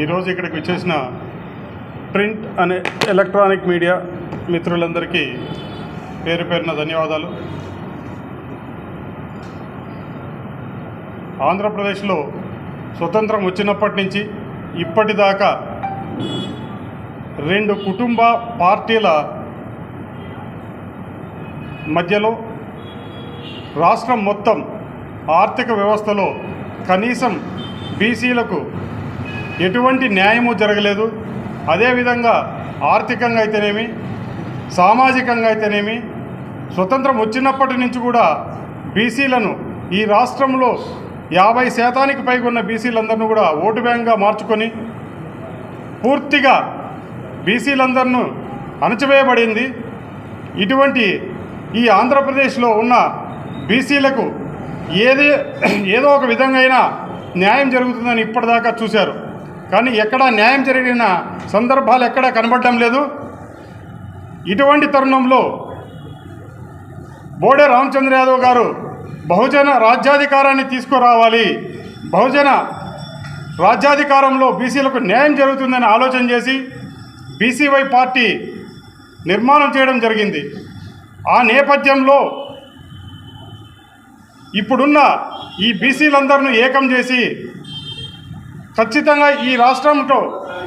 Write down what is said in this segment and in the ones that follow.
ఈరోజు ఇక్కడికి వచ్చేసిన ప్రింట్ అనే ఎలక్ట్రానిక్ మీడియా మిత్రులందరికీ పేరు పేరున ధన్యవాదాలు. ఆంధ్రప్రదేశ్లో స్వతంత్రం వచ్చినప్పటి నుంచి ఇప్పటిదాకా రెండు కుటుంబ పార్టీల మధ్యలో రాష్ట్రం మొత్తం ఆర్థిక వ్యవస్థలో కనీసం బీసీలకు ఎటువంటి న్యాయము జరగలేదు. అదేవిధంగా ఆర్థికంగా అయితేనేమి, సామాజికంగా అయితేనేమి, స్వతంత్రం వచ్చినప్పటి నుంచి కూడా బీసీలను ఈ రాష్ట్రంలో 50% పైగా ఉన్న బీసీలందరినీ కూడా ఓటు బ్యాంక్గా మార్చుకొని పూర్తిగా బీసీలందరినూ అణచివేయబడింది. ఇటువంటి ఈ ఆంధ్రప్రదేశ్లో ఉన్న బీసీలకు ఏదో ఒక విధంగా అయినా న్యాయం జరుగుతుందని ఇప్పటిదాకా చూశారు. కానీ ఎక్కడా న్యాయం జరిగిన సందర్భాలు ఎక్కడా కనబడడం లేదు. ఇటువంటి తరుణంలో బోడే రామచంద్ర యాదవ్ గారు బహుజన రాజ్యాధికారాన్ని తీసుకురావాలి, బహుజన రాజ్యాధికారంలో బీసీలకు న్యాయం జరుగుతుందని ఆలోచన చేసి బీసీవై పార్టీ నిర్మాణం చేయడం జరిగింది. ఆ నేపథ్యంలో ఇప్పుడున్న ఈ బీసీలందరినీ ఏకం చేసి ఖచ్చితంగా ఈ రాష్ట్రంలో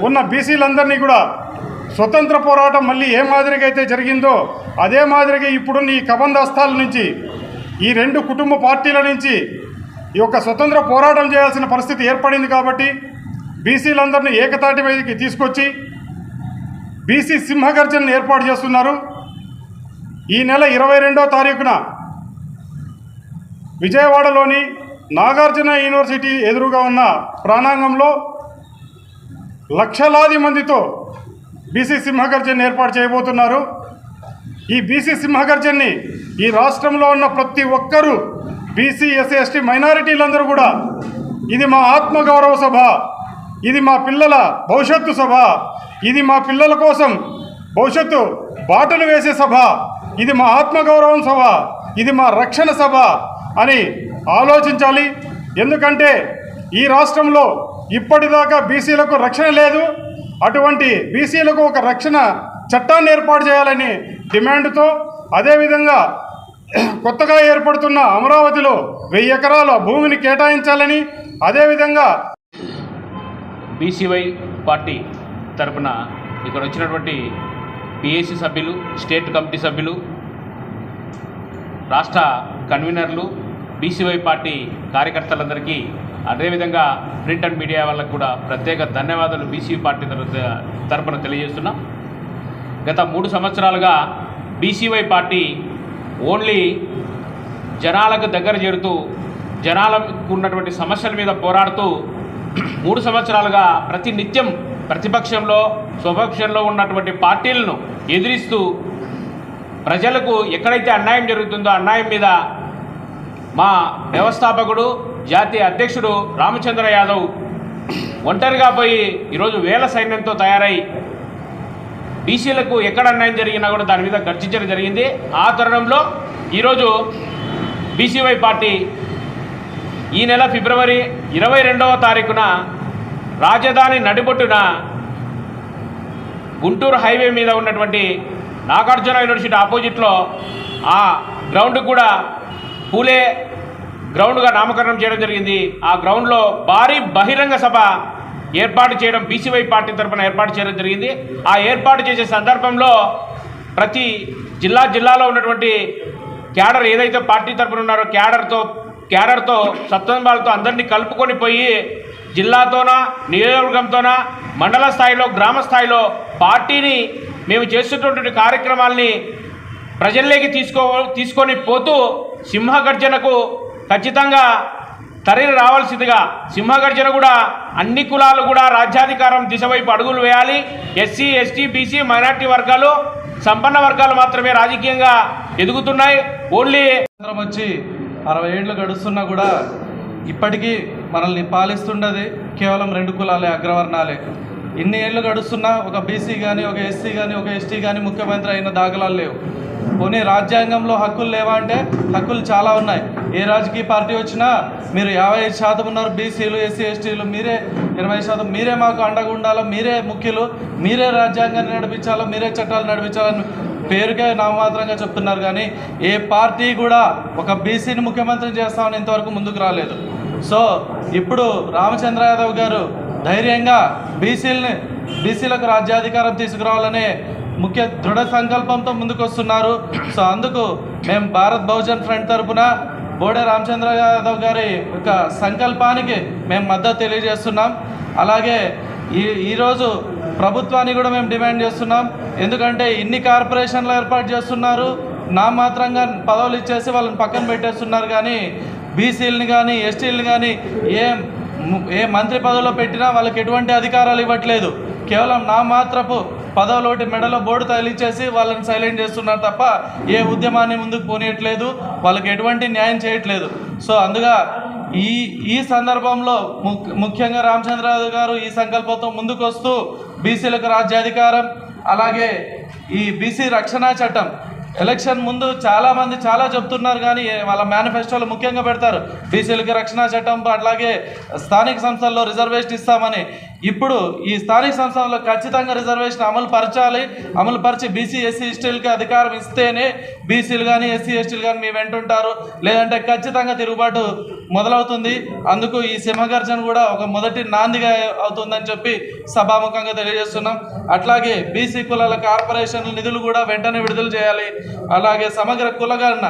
ఉన్న బీసీలందరినీ కూడా స్వతంత్ర పోరాటం మళ్ళీ ఏ మాదిరిగా అయితే జరిగిందో అదే మాదిరిగా ఇప్పుడున్న ఈ కబంధాస్తాల నుంచి, ఈ రెండు కుటుంబ పార్టీల నుంచి ఈ యొక్క స్వతంత్ర పోరాటం చేయాల్సిన పరిస్థితి ఏర్పడింది. కాబట్టి బీసీలందరినీ ఏకతాటి మీదకి తీసుకొచ్చి బీసీ సింహగర్జనను ఏర్పాటు చేస్తున్నారు. ఈ నెల 22వ తారీఖున విజయవాడలోని నాగార్జున యూనివర్సిటీ ఎదురుగా ఉన్న ప్రాంగణంలో లక్షలాది మందితో బీసీ సింహగర్జన ఏర్పాటు చేయబోతున్నారు. ఈ బీసీ సింహగర్జన్ని ఈ రాష్ట్రంలో ఉన్న ప్రతి ఒక్కరూ బీసీ, ఎస్సీ, ఎస్టీ మైనారిటీలందరూ కూడా ఇది మా ఆత్మగౌరవ సభ, ఇది మా పిల్లల భవిష్యత్తు సభ, ఇది మా పిల్లల కోసం భవిష్యత్తు బాటలు వేసే సభ, ఇది మా ఆత్మగౌరవం సభ, ఇది మా రక్షణ సభ అని ఆలోచించాలి. ఎందుకంటే ఈ రాష్ట్రంలో ఇప్పటిదాకా బీసీలకు రక్షణ లేదు. అటువంటి బీసీలకు ఒక రక్షణ చట్టాన్ని ఏర్పాటు చేయాలని డిమాండ్తో, అదేవిధంగా కొత్తగా ఏర్పడుతున్న అమరావతిలో 1000 ఎకరాల భూమిని కేటాయించాలని, అదేవిధంగా బీసీవై పార్టీ తరపున ఇక్కడ వచ్చినటువంటి పిఏసీ సభ్యులు, స్టేట్ కమిటీ సభ్యులు, రాష్ట్ర కన్వీనర్లు, బీసీవై పార్టీ కార్యకర్తలందరికీ, అదేవిధంగా ప్రింట్ అండ్ మీడియా వాళ్ళకు కూడా ప్రత్యేక ధన్యవాదాలు బీసీ పార్టీ తరపున తెలియజేస్తున్నాం. గత 3 సంవత్సరాలుగా బీసీవై పార్టీ ఓన్లీ జనాలకు దగ్గర చేరుతూ జనాలకు ఉన్నటువంటి సమస్యల మీద పోరాడుతూ 3 సంవత్సరాలుగా ప్రతి నిత్యం ప్రతిపక్షంలో స్వపక్షంలో ఉన్నటువంటి పార్టీలను ఎదిరిస్తూ ప్రజలకు ఎక్కడైతే అన్యాయం జరుగుతుందో అన్యాయం మీద మా వ్యవస్థాపకుడు, జాతీయ అధ్యక్షుడు రామచంద్ర యాదవ్ ఒంటరిగా పోయి ఈరోజు వేల సైన్యంతో తయారై బీసీలకు ఎక్కడ అన్యాయం జరిగినా కూడా దాని మీద గర్జించడం జరిగింది. ఆ తరుణంలో ఈరోజు బీసీవై పార్టీ ఈ నెల ఫిబ్రవరి 22వ తారీఖున రాజధాని నడిబొట్టున గుంటూరు హైవే మీద ఉన్నటువంటి నాగార్జున యూనివర్సిటీ ఆపోజిట్లో ఆ గ్రౌండ్ కూడా పూలే గ్రౌండ్గా నామకరణం చేయడం జరిగింది. ఆ గ్రౌండ్లో భారీ బహిరంగ సభ ఏర్పాటు చేయడం బీసీవై పార్టీ తరఫున ఏర్పాటు చేయడం జరిగింది. ఆ ఏర్పాటు చేసే సందర్భంలో ప్రతి జిల్లాలో ఉన్నటువంటి క్యాడర్ ఏదైతే పార్టీ తరఫున ఉన్నారో క్యాడర్తో సత్సంబాలతో అందరినీ కలుపుకొని పోయి జిల్లాతోనా, నియోజకవర్గంతోనా, మండల స్థాయిలో, గ్రామ స్థాయిలో పార్టీని మేము చేస్తున్నటువంటి కార్యక్రమాల్ని ప్రజల్లోకి తీసుకొని పోతూ సింహగర్జనకు ఖచ్చితంగా తరలి రావాల్సిందిగా, సింహగర్జన కూడా అన్ని కులాలు కూడా రాజ్యాధికారం దిశ వైపు అడుగులు వేయాలి. ఎస్సీ, ఎస్టీ, బీసీ, మైనార్టీ వర్గాలు, సంపన్న వర్గాలు మాత్రమే రాజకీయంగా ఎదుగుతున్నాయి. ఓన్లీ వచ్చి 60 ఏళ్ళు గడుస్తున్నా కూడా ఇప్పటికీ మనల్ని పాలిస్తుండేది కేవలం 2 కులాలే, అగ్రవర్ణాలే. ఇన్ని ఏళ్ళు గడుస్తున్నా ఒక బీసీ కానీ, ఒక ఎస్సీ కానీ, ఒక ఎస్టీ కానీ ముఖ్యమంత్రి అయిన దాఖలాలు లేవు. పోనీ రాజ్యాంగంలో హక్కులు లేవా అంటే హక్కులు చాలా ఉన్నాయి. ఏ రాజకీయ పార్టీ వచ్చినా మీరు 55% ఉన్నారు బీసీలు, ఎస్సీ, ఎస్టీలు, మీరే 80% మీరే మాకు అండగా ఉండాలో, మీరే ముఖ్యులు, మీరే రాజ్యాంగాన్ని నడిపించాలో, మీరే చట్టాలు నడిపించాలని పేరుకే నామమాత్రంగా చెప్తున్నారు. కానీ ఏ పార్టీ కూడా ఒక బీసీని ముఖ్యమంత్రిని చేస్తామని ఇంతవరకు ముందుకు రాలేదు. సో ఇప్పుడు రామచంద్ర యాదవ్ గారు ధైర్యంగా బీసీలకు రాజ్యాధికారం తీసుకురావాలనే ముఖ్య దృఢ సంకల్పంతో ముందుకు వస్తున్నారు. సో అందుకు మేము భారత్ బహుజన్ ఫ్రంట్ తరఫున బోడే రామచంద్ర యాదవ్ గారి యొక్క సంకల్పానికి మేము మద్దతు తెలియజేస్తున్నాం. అలాగే ఈరోజు ప్రభుత్వాన్ని కూడా మేము డిమాండ్ చేస్తున్నాం. ఎందుకంటే ఇన్ని కార్పొరేషన్లు ఏర్పాటు చేస్తున్నారు, నామమాత్రంగా పదవులు ఇచ్చేసి వాళ్ళని పక్కన పెట్టేస్తున్నారు. కానీ బీసీలని కానీ ఎస్టీలని కానీ ఏ మంత్రి పదవిలో పెట్టినా వాళ్ళకి ఎటువంటి అధికారాలు ఇవ్వట్లేదు. కేవలం నామమాత్రపు పదవులోటి మెడలో బోర్డు తగిలించేసి వాళ్ళని సైలెంట్ చేస్తున్నారు తప్ప ఏ ఉద్యమాన్ని ముందుకు పోనీయట్లేదు, వాళ్ళకి ఎటువంటి న్యాయం చేయట్లేదు. సో అందుగా ఈ సందర్భంలో ముఖ్యంగా రామచంద్రరావు గారు ఈ సంకల్పంతో ముందుకు వస్తూ బీసీలకు రాజ్యాధికారం, అలాగే ఈ బీసీ రక్షణ చట్టం ఎలక్షన్ ముందు చాలామంది చాలా చెప్తున్నారు. కానీ వాళ్ళ మేనిఫెస్టోలో ముఖ్యంగా పెడతారు బీసీలకు రక్షణ చట్టం, అట్లాగే స్థానిక సంస్థల్లో రిజర్వేషన్ ఇస్తామని. ఇప్పుడు ఈ స్థానిక సంస్థల్లో ఖచ్చితంగా రిజర్వేషన్ అమలు పరిచి బీసీ ఎస్సీ ఎస్టీలకి అధికారం ఇస్తేనే బీసీలు కానీ ఎస్సీ ఎస్టీలు కానీ మీ వెంటుంటారు, లేదంటే ఖచ్చితంగా తిరుగుబాటు మొదలవుతుంది. అందుకు ఈ సింహగర్జన కూడా ఒక మొదటి నాందిగా అవుతుందని చెప్పి సభాముఖంగా తెలియజేస్తున్నాం. అట్లాగే బీసీ కులాల కార్పొరేషన్ల నిధులు కూడా వెంటనే విడుదల చేయాలి. అలాగే సమగ్ర కులగణన,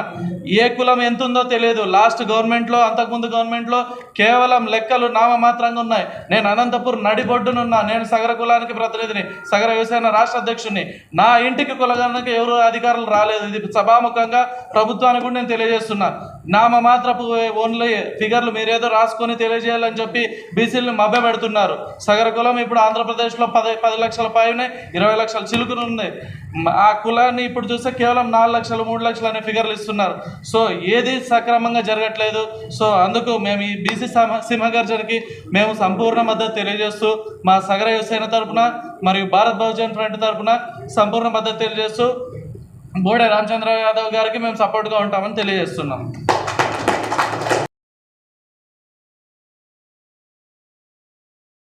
ఏ కులం ఎంత ఉందో తెలియదు. లాస్ట్ గవర్నమెంట్లో, అంతకుముందు గవర్నమెంట్లో కేవలం లెక్కలు నామమాత్రంగా ఉన్నాయి. నేను అనంతపూర్ నడిబొడ్డునున్నా, నేను సగర కులానికి ప్రతినిధిని, సగర వ్యవసాయ రాష్ట్ర అధ్యక్షుడిని. నా ఇంటికి కులగణనకి ఎవరు అధికారులు రాలేదు. ఇది సభాముఖంగా ప్రభుత్వానికి కూడా నేను తెలియజేస్తున్నా. నామమాత్రపు ఓన్లీ ఫిగర్లు మీరేదో రాసుకొని తెలియజేయాలని చెప్పి బీసీలను మభ్యపెడుతున్నారు. సగర కులం ఇప్పుడు ఆంధ్రప్రదేశ్లో 10 లక్షల పైనే 20 లక్షల చిలుకులు ఉంది. ఆ కులాన్ని ఇప్పుడు చూస్తే కేవలం 4 లక్షలు 3 లక్షలు అనే ఫిగర్లు ఇస్తున్నారు. సో ఏది సక్రమంగా జరగట్లేదు. సో అందుకు మేము ఈ బీసీ సింహగర్జనకి మేము సంపూర్ణ మద్దతు తెలియజేస్తూ మా సగర యువసేన తరఫున మరియు భారత్ బహుజన్ ఫ్రంట్ తరఫున సంపూర్ణ మద్దతు తెలియజేస్తూ బోడే రామచంద్ర యాదవ్ గారికి మేము సపోర్ట్గా ఉంటామని తెలియజేస్తున్నాం.